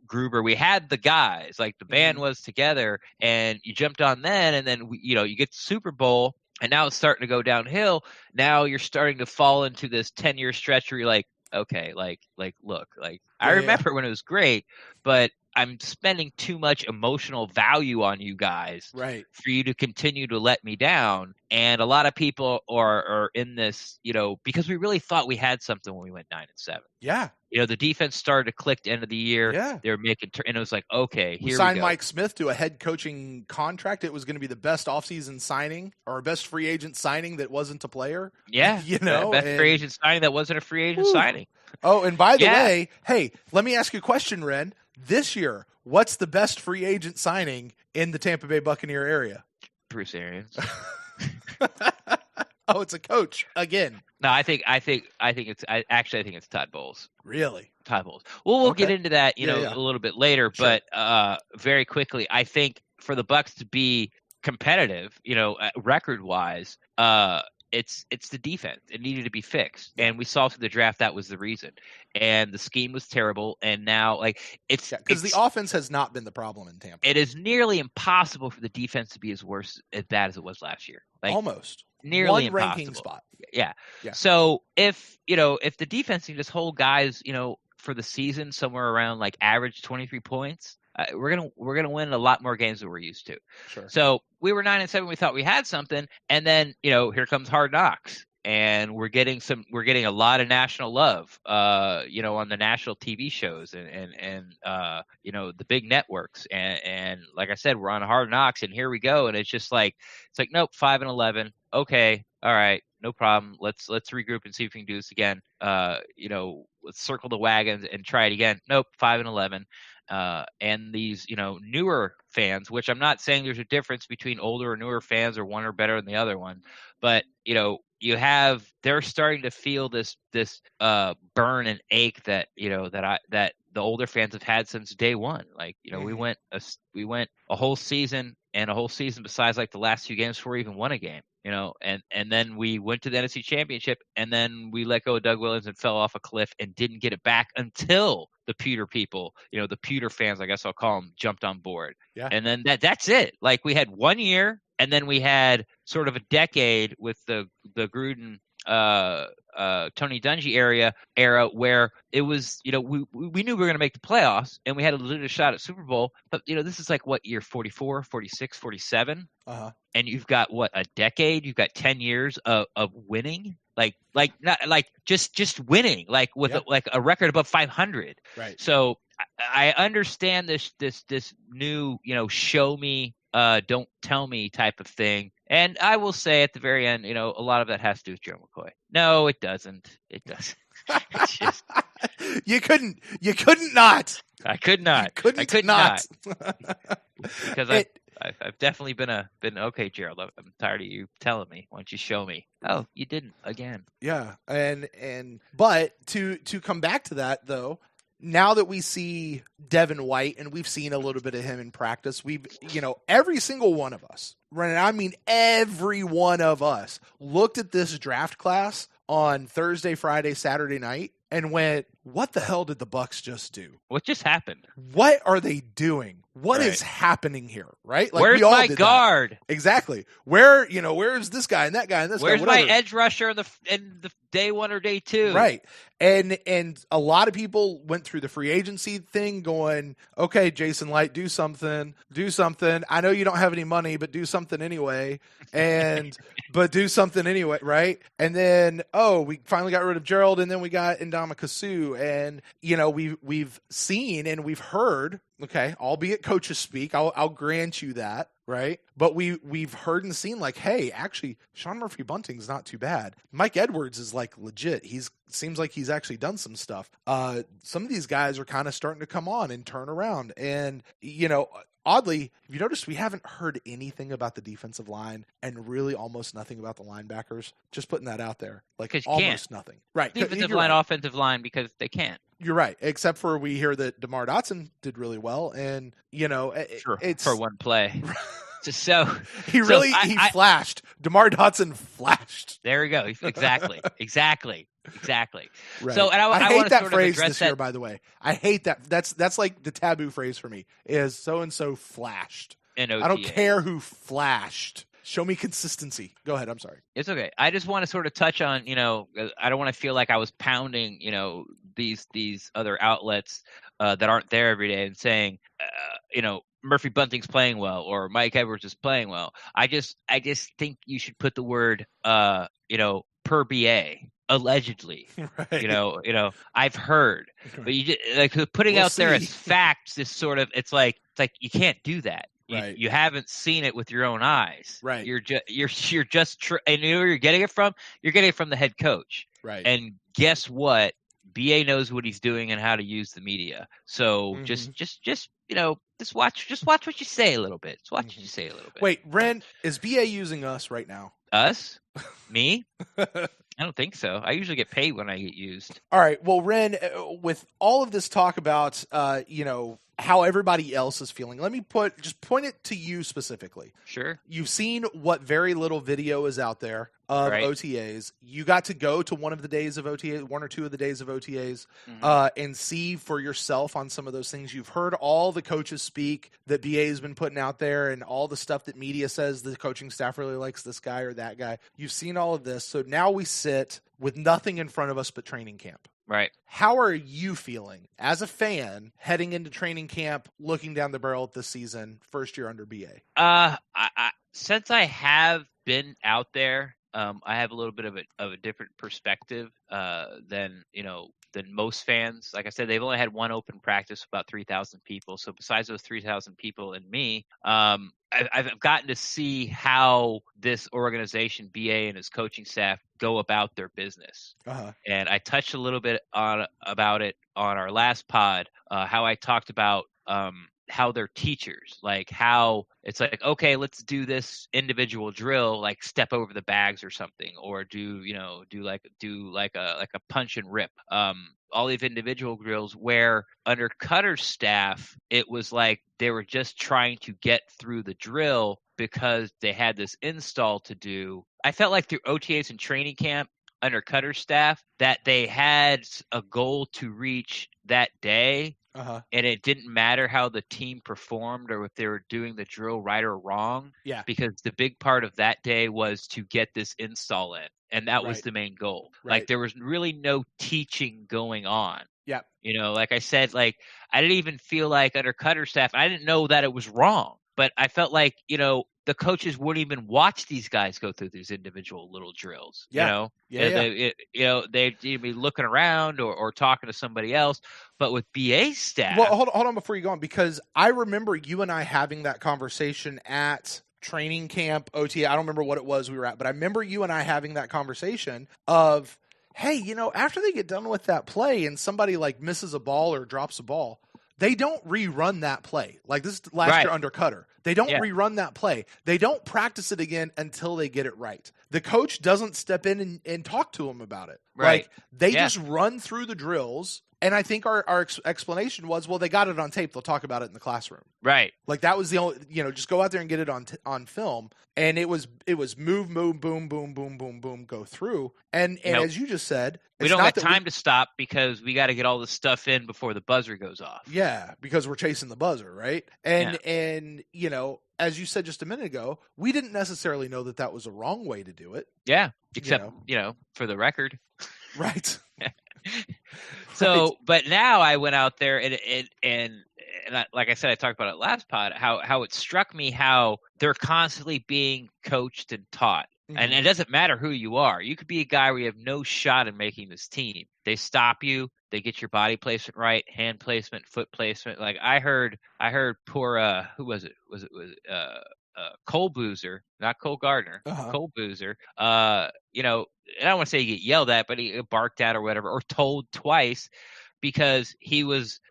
Gruber. We had the guys, like the band was together, and you jumped on then, and then, you get the Super Bowl. And now it's starting to go downhill. Now you're starting to fall into this 10-year stretch where you're like, okay, look, I remember when it was great, but I'm spending too much emotional value on you guys for you to continue to let me down. And a lot of people are in this, because we really thought we had something when we went 9-7. Yeah. The defense started to click at the end of the year. Yeah. They were making and it was like, okay, here we signed go. Mike Smith to a head coaching contract. It was going to be the best offseason signing or best free agent signing that wasn't a player. Yeah. Best free agent signing that wasn't a free agent signing. Oh, and by the way, hey, let me ask you a question, Ren. This year, what's the best free agent signing in the Tampa Bay Buccaneer area? Bruce Arians. Oh, it's a coach again. No, I think it's Todd Bowles. Really? Todd Bowles. Well, we'll get into that, a little bit later, but very quickly, I think for the Bucs to be competitive, record-wise, it's the defense. It needed to be fixed, and we saw through the draft that was the reason. And the scheme was terrible, and now it's because the offense has not been the problem in Tampa. It is nearly impossible for the defense to be as bad as it was last year. Almost nearly one impossible. Ranking spot. Yeah. So if the defense can just hold guys, for the season somewhere around like average 23 points. We're gonna win a lot more games than we're used to. Sure. So we were 9-7. We thought we had something, and then here comes Hard Knocks, and we're getting a lot of national love, on the national TV shows and the big networks, and like I said, we're on Hard Knocks, and here we go, and it's like nope, 5-11, okay, all right, no problem. Let's regroup and see if we can do this again. Let's circle the wagons and try it again. Nope, 5-11. And these, newer fans, which I'm not saying there's a difference between older or newer fans or one are better than the other one, but, they're starting to feel this burn and ache that, that the older fans have had since day one. Like, we went a whole season besides like the last few games before we even won a game. And then we went to the NFC Championship, and then we let go of Doug Williams and fell off a cliff and didn't get it back until the Pewter people, the Pewter fans, I guess I'll call them, jumped on board. Yeah. And then that's it. Like we had 1 year, and then we had sort of a decade with the Gruden Tony Dungy era where it was, we knew we were going to make the playoffs and we had a legitimate shot at Super Bowl. But, this is like what, year 44, 46, 47? And you've got what, a decade? You've got 10 years of winning. Not like just winning, like with a record above 500. Right. So I understand this new, show me, don't tell me type of thing. And I will say at the very end, a lot of that has to do with Gerald McCoy. No, it doesn't. It doesn't. It's just you couldn't not. I could not. I could not. Because I've definitely been okay, Gerald. I'm tired of you telling me. Why don't you show me? Oh, you didn't again. Yeah, but to come back to that though, now that we see Devin White and we've seen a little bit of him in practice, we've every single one of us, right? I mean, every one of us looked at this draft class on Thursday, Friday, Saturday night and went, what the hell did the Bucs just do? What just happened? What are they doing? What is happening here? Right? Like, where's my guard? That. Exactly. Where's this guy and that guy and this guy? Where's my edge rusher in the day 1 or day 2? Right. And a lot of people went through the free agency thing going, okay, Jason Light, do something. I know you don't have any money, but do something anyway. But do something anyway, right? And then, we finally got rid of Gerald, and then we got Ndamukong Suh. And, we've seen and we've heard, okay, albeit coaches speak, I'll grant you that, right? But we've heard and seen like, hey, actually, Sean Murphy-Bunting's not too bad. Mike Edwards is like legit. Seems like he's actually done some stuff. Some of these guys are kind of starting to come on and turn around. And, oddly, have you noticed we haven't heard anything about the defensive line and really almost nothing about the linebackers? Just putting that out there. Like almost nothing. Right. Defensive line, offensive line, because they can't. You're right. Except for we hear that DeMar Dotson did really well. And, it's for one play. So he flashed. DeMar Dotson flashed. There we go. Exactly. Right. So, and I hate that phrase this year, by the way. I hate that. That's like the taboo phrase for me is so-and-so flashed. I don't care who flashed. Show me consistency. Go ahead. I'm sorry. It's okay. I just want to sort of touch on, I don't want to feel like I was pounding, these other outlets that aren't there every day and saying, Murphy Bunting's playing well or Mike Edwards is playing well. I just think you should put the word, per BA. Allegedly, right. I've heard, but you just, putting out there as facts is sort of, it's like you can't do that. Right. You haven't seen it with your own eyes. Right. You're just and where you're getting it from? You're getting it from the head coach. Right. And guess what? BA knows what he's doing and how to use the media. So just watch what you say a little bit. Just watch what you say a little bit. Wait, Ren, is BA using us right now? Us? Me? I don't think so. I usually get paid when I get used. All right. Well, Ren, with all of this talk about, how everybody else is feeling, let me point it to you specifically. Sure. You've seen what very little video is out there of OTAs. You got to go to one or two of the days of OTAs, and see for yourself on some of those things. You've heard all the coaches speak that BA has been putting out there and all the stuff that media says the coaching staff really likes this guy or that guy. You've seen all of this. So now we sit with nothing in front of us but training camp. Right. How are you feeling as a fan heading into training camp, looking down the barrel at this season, first year under BA? Since I have been out there, I have a little bit of a different perspective than most fans. Like I said, they've only had one open practice, about 3,000 people. So besides those 3,000 people and me, I've gotten to see how this organization, BA and his coaching staff, go about their business. And I touched a little bit about it on our last pod, how I talked about how they're teachers, like how it's like, okay, let's do this individual drill, like step over the bags or something, or do like a punch and rip. All these individual drills where under Cutter's staff, it was like they were just trying to get through the drill because they had this install to do. I felt like through OTAs and training camp under Cutter's staff that they had a goal to reach that day. And it didn't matter how the team performed or if they were doing the drill right or wrong. Yeah. Because the big part of that day was to get this install in. and that was the main goal. Right. Like there was really no teaching going on. Yeah. You know, like I said, like I didn't even feel like under Cutter staff, I didn't know that it was wrong, but I felt like, you know, the coaches wouldn't even watch these guys go through these individual little drills. Yeah. You know, Yeah. they'd be looking around or talking to somebody else. But with BA staff, well, hold on before you go on, because I remember you and I having that conversation at training camp, OTA. I don't remember what it was we were at, but I remember you and I having that conversation of, hey, you know, after they get done with that play and somebody like misses a ball or drops a ball, they don't rerun that play. Like this is last year under Cutter. They don't rerun that play. They don't practice it again until they get it right. The coach doesn't step in and talk to them about it. Right. Like they just run through the drills. And I think our explanation was, well, they got it on tape. They'll talk about it in the classroom. Right. Like that was the only, you know, just go out there and get it on film. And it was move, boom, boom, boom, boom, boom, go through. And as you just said, we don't have time to stop because we got to get all this stuff in before the buzzer goes off. Yeah, because we're chasing the buzzer, right? And you know, as you said just a minute ago, we didn't necessarily know that was a wrong way to do it. Yeah, except you know for the record, right? So, but now I went out there and I, like I said, I talked about it last pod, how it struck me how they're constantly being coached and taught. Mm-hmm. And it doesn't matter who you are. You could be a guy where you have no shot in making this team. They stop you. They get your body placement right, hand placement, foot placement. Like I heard poor, who was it? Was it Cole Boozer, not Cole Gardner, Cole Boozer, you know, and I don't want to say he get yelled at, but he barked at or whatever, or told twice because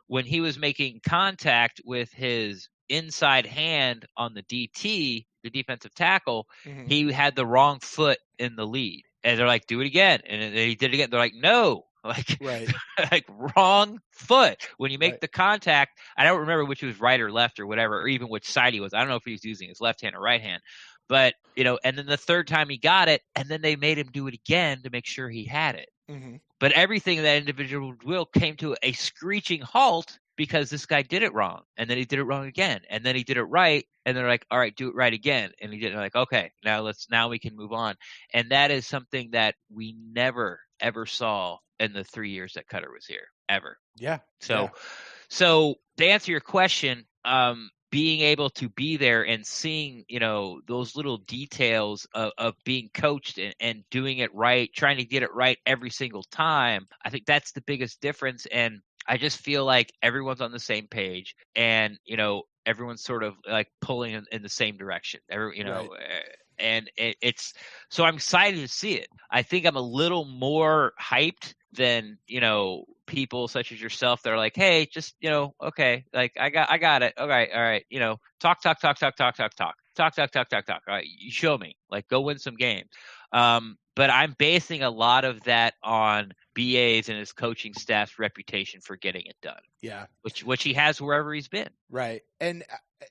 when he was making contact with his inside hand on the DT, the defensive tackle, he had the wrong foot in the lead. And they're like, do it again. And then he did it again. They're like, no. Like, like wrong foot. When you make the contact, I don't remember which was right or left or whatever, or even which side he was. I don't know if he was using his left hand or right hand. But, you know, and then the third time he got it, and then they made him do it again to make sure he had it. Mm-hmm. But everything in that individual drill came to a screeching halt because this guy did it wrong. And then he did it wrong again. And then he did it right. And they're like, all right, do it right again. And he did it like, okay, now we can move on. And that is something that we never, ever saw in the 3 years that Cutter was here, ever. Yeah. So to answer your question, being able to be there and seeing, you know, those little details of being coached and doing it right, trying to get it right every single time, I think that's the biggest difference. And I just feel like everyone's on the same page and, you know, everyone's sort of like pulling in the same direction. And it's so I'm excited to see it. I think I'm a little more hyped than, you know, people such as yourself that are like, hey, just, you know, okay, like I got it. Okay, all right, you know, talk. All right, you show me, like, go win some games. But I'm basing a lot of that on BA's and his coaching staff's reputation for getting it done. Yeah, which he has wherever he's been. Right, and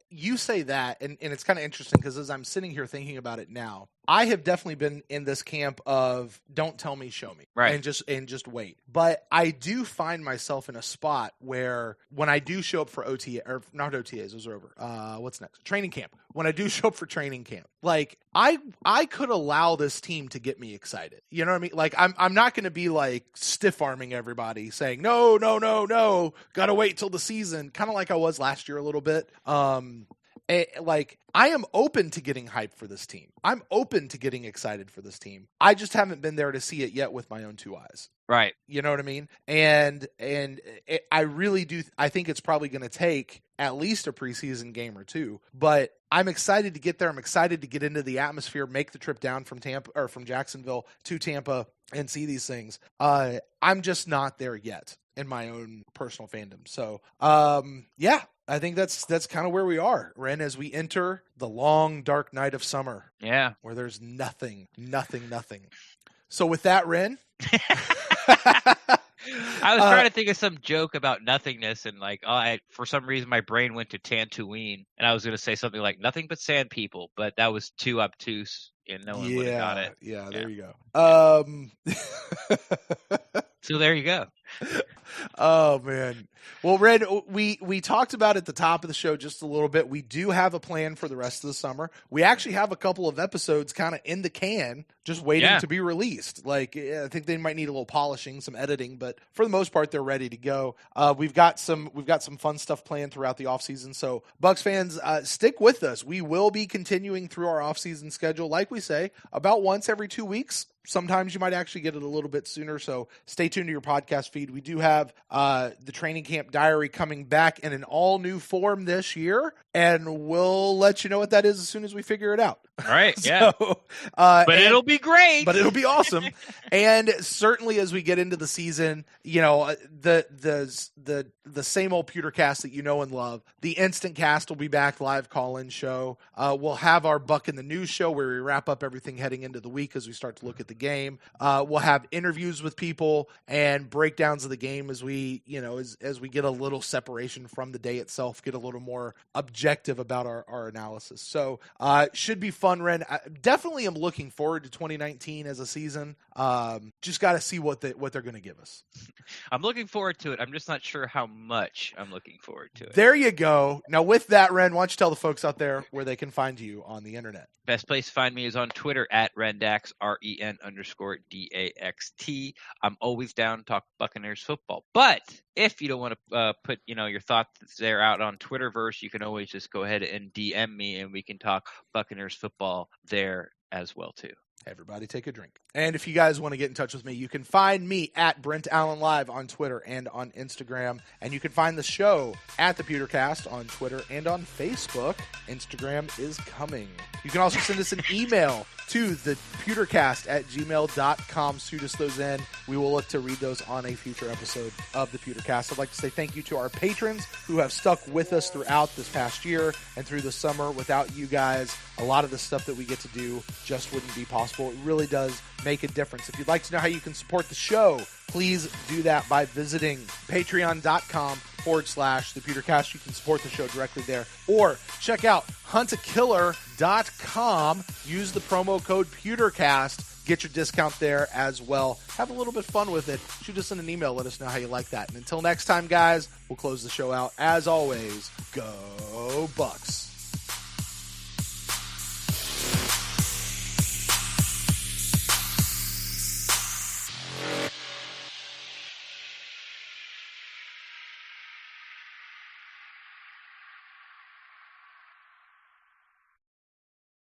you say that, and it's kind of interesting because as I'm sitting here thinking about it now, I have definitely been in this camp of don't tell me, show me, right, and just wait. But I do find myself in a spot where when I do show up for OTA, or not OTAs, those are over. What's next? Training camp. When I do show up for training camp, like I could allow this team to get me excited. You know what I mean? Like I'm not going to be like stiff arming everybody saying no, got to wait till the season. Kind of like I was last year a little bit. Like I am open to getting hyped for this team. I'm open to getting excited for this team. I just haven't been there to see it yet with my own two eyes. Right. You know what I mean? And I really do. I think it's probably going to take at least a preseason game or two, but I'm excited to get there. I'm excited to get into the atmosphere, make the trip down from Tampa or from Jacksonville to Tampa and see these things. I'm just not there yet in my own personal fandom. So, yeah, I think that's kind of where we are, Ren, as we enter the long, dark night of summer. Yeah. Where there's nothing. So with that, Ren. I was trying to think of some joke about nothingness, and like, for some reason my brain went to Tatooine, and I was going to say something like nothing but sand people, but that was too obtuse, and no one would have got it. Yeah, there you go. So there you go. Oh man, Well, Ren, we talked about at the top of the show just a little bit. We do have a plan for the rest of the summer. We actually have a couple of episodes kind of in the can, just waiting to be released. Like, I think they might need a little polishing, some editing, but for the most part, they're ready to go. We've got some fun stuff planned throughout the offseason. So, Bucs fans, stick with us. We will be continuing through our offseason schedule, like we say, about once every 2 weeks. Sometimes you might actually get it a little bit sooner, so stay tuned to your podcast feed. We do have the Training Camp Diary coming back in an all-new form this year, and we'll let you know what that is as soon as we figure it out. All right, yeah. But it'll be great. But it'll be awesome. And certainly as we get into the season, the same old Pewtercast that you know and love. The Instant Cast will be back, live call-in show. We'll have our Buck in the News show where we wrap up everything heading into the week as we start to look at the game. We'll have interviews with people and breakdowns of the game as we, as we get a little separation from the day itself, get a little more objective about our analysis. So should be fun, Ren. I definitely am looking forward to 2019 as a season. Just got to see what they're going to give us. I'm looking forward to it. I'm just not sure how much I'm looking forward to it. There you go. Now with that, Ren, why don't you tell the folks out there where they can find you on the internet? Best place to find me is on Twitter at Rendax, REN_DAXT. I'm always down to talk Buccaneers football. But if you don't want to put your thoughts there out on Twitterverse, you can always just go ahead and DM me and we can talk Buccaneers football there as well too. Everybody take a drink. And if you guys want to get in touch with me, you can find me at Brent Allen Live on Twitter and on Instagram. And you can find the show at the Pewtercast on Twitter and on Facebook. Instagram is coming. You can also send us an email to thepewtercast@gmail.com. Shoot us those in. We will look to read those on a future episode of the Pewtercast. I'd like to say thank you to our patrons who have stuck with us throughout this past year and through the summer. Without you guys, a lot of the stuff that we get to do just wouldn't be possible. It really does make a difference. If you'd like to know how you can support the show, please do that by visiting patreon.com/the Pewtercast. You can support the show directly there. Or check out huntakiller.com. Use the promo code Pewtercast. Get your discount there as well. Have a little bit of fun with it. Shoot us in an email. Let us know how you like that. And until next time, guys, we'll close the show out. As always, go Bucs.